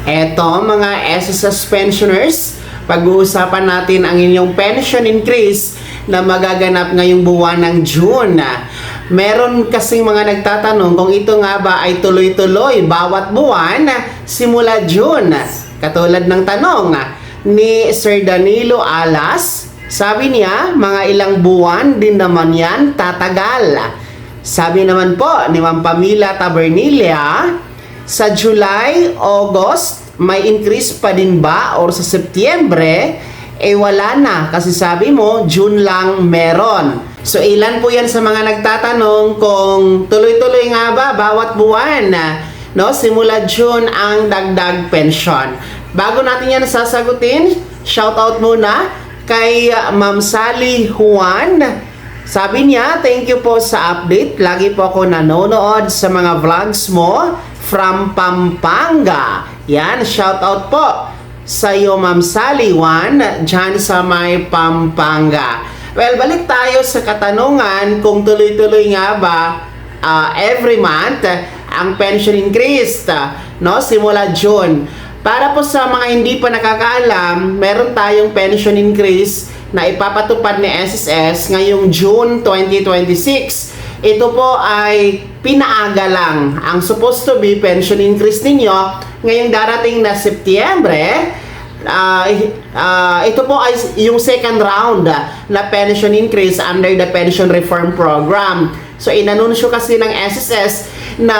Eto mga SSS pensioners, pag-uusapan natin ang inyong pension increase na magaganap ngayong buwan ng June. Meron kasing mga nagtatanong kung ito nga ba ay tuloy-tuloy bawat buwan simula June. Katulad ng tanong ni Sir Danilo Alas, sabi niya mga ilang buwan din naman yan tatagal. Sabi naman po ni Ma'am Pamela Tabernilla, sa July, August, may increase pa din ba? Or sa Setyembre, wala na. Kasi sabi mo, June lang meron. So, ilan po yan sa mga nagtatanong kung tuloy-tuloy nga ba bawat buwan, no? Simula June ang dagdag pension. Bago natin yan sasagutin, shoutout muna kay Ma'am Sally Juan. Sabi niya, thank you po sa update. Lagi po ako nanonood sa mga vlogs mo from Pampanga. Yan, shout out po sa iyo Ma'am Sally Juan, dyan sa may Pampanga. Well, balik tayo sa katanungan kung tuloy-tuloy nga ba every month ang pension increase, no? Simula June. Para po sa mga hindi pa nakakaalam, meron tayong pension increase na ipapatupad ni SSS ngayong June 2026. Ito po ay pinaaga lang. Ang supposed to be pension increase ninyo ngayong darating na Setyembre, ito po ay yung second round na pension increase under the pension reform program. So inanunsyo kasi ng SSS na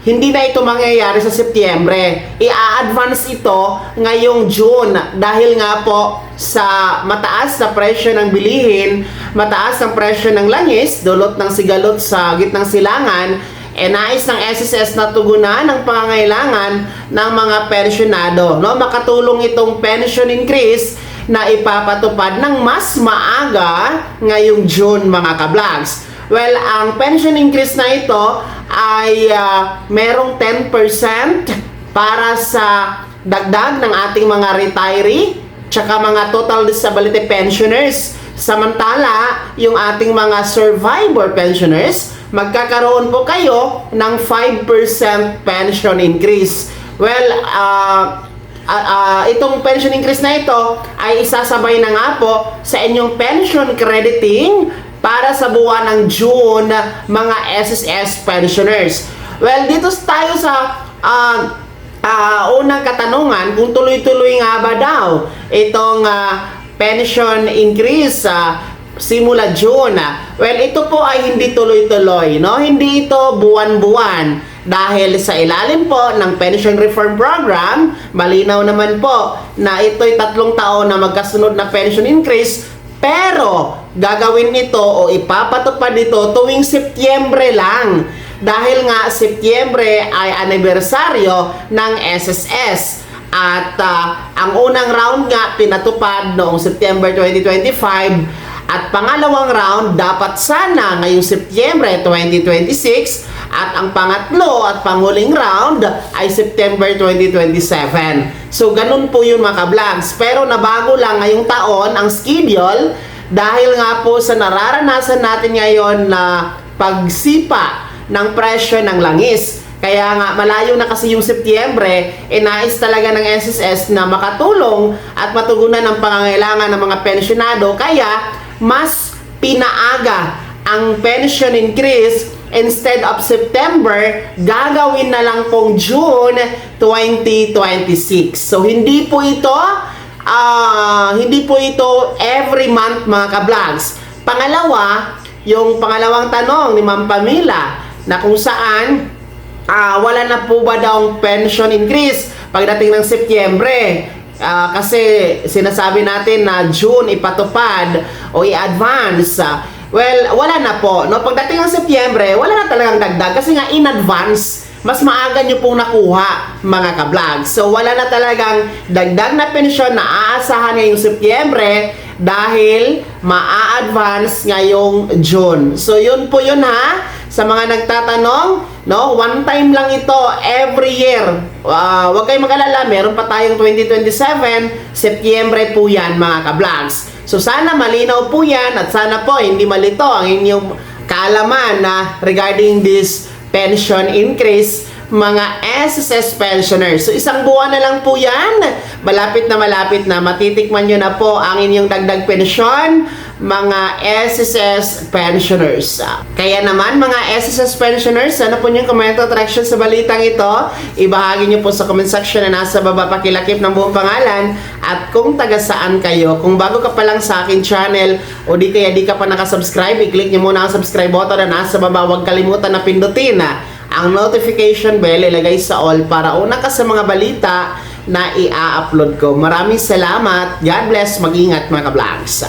hindi na ito mangyayari sa Setyembre. I-a-advance ito ngayong June dahil nga po sa mataas na presyo ng bilihin, mataas ang presyo ng langis, dulot ng sigalot sa gitnang silangan, nais ng SSS na tugunan ang pangangailangan ng mga pensyonado. No? Makatulong itong pension increase na ipapatupad ng mas maaga ngayong June mga ka-vlogs. Well, ang pension increase na ito ay merong 10% para sa dagdag ng ating mga retiree tsaka mga total disability pensioners. Samantala, yung ating mga survivor pensioners, magkakaroon po kayo ng 5% pension increase. Well, itong pension increase na ito ay isasabay na nga po sa inyong pension crediting para sa buwan ng June, mga SSS pensioners. Well, dito tayo sa unang katanungan kung tuloy-tuloy nga ba daw itong pension increase simula June. Well, ito po ay hindi tuloy-tuloy, no? Hindi ito buwan-buwan dahil sa ilalim po ng pension reform program, malinaw naman po na ito'y 3 taon na magkasunod na pension increase, pero gagawin ito o ipapatupad ito tuwing Setyembre lang. Dahil nga Setyembre ay anibersaryo ng SSS. At ang unang round nga pinatupad noong September 2025 at pangalawang round dapat sana ngayong Setyembre 2026 at ang pangatlo at panghuling round ay September 2027. So ganun po yun mga ka-vlogs. Pero nabago lang ngayong taon ang schedule dahil nga po sa nararanasan natin ngayon na pagsipa ng presyo ng langis. Kaya nga, malayo na kasi yung Setyembre, nais talaga ng SSS na makatulong at matugunan ang pangangailangan ng mga pensyonado. Kaya, mas pinaaga ang pension increase. Instead of September, gagawin na lang pong June 2026. So, hindi po ito every month mga ka-vlogs. Pangalawa, yung pangalawang tanong ni Ma'am Pamela, na kung saan wala na po ba daw ang pension increase pagdating ng Setyembre? Kasi sinasabi natin na June ipatupad o i-advance. Well, wala na po. No? Pagdating ng Setyembre, wala na talagang dagdag kasi nga in advance. Mas maaga nyo pong nakuha mga ka-vlog. So, wala na talagang dagdag na pensyon na aasahan ngayong Setyembre dahil ma-advance ngayong June. So, yun po yun ha. Sa mga nagtatanong, no, one time lang ito every year. Huwag kayong mag-alala, meron pa tayong 2027, Setyembre po yan mga ka-vlogs. So, sana malinaw po yan at sana po hindi malito ang inyong kaalaman na regarding this pension increase mga SSS pensioners. So isang buwan na lang po yan. Malapit na matitikman nyo na po ang inyong dagdag pensyon, mga SSS pensioners. Kaya naman mga SSS pensioners, ano po yung comment at reaction sa balitang ito? Ibahagi nyo po sa comment section na nasa baba, pakilakip ng buong pangalan at kung taga saan kayo. Kung bago ka pa lang sa akin channel o di kaya di ka pa nakasubscribe, i-click nyo muna ang subscribe button na nasa baba. Huwag kalimutan na pindutin ang notification bell, ilagay sa all para una ka sa mga balita na i-upload ko. Maraming salamat. God bless. Mag-ingat mga ka-vlogs.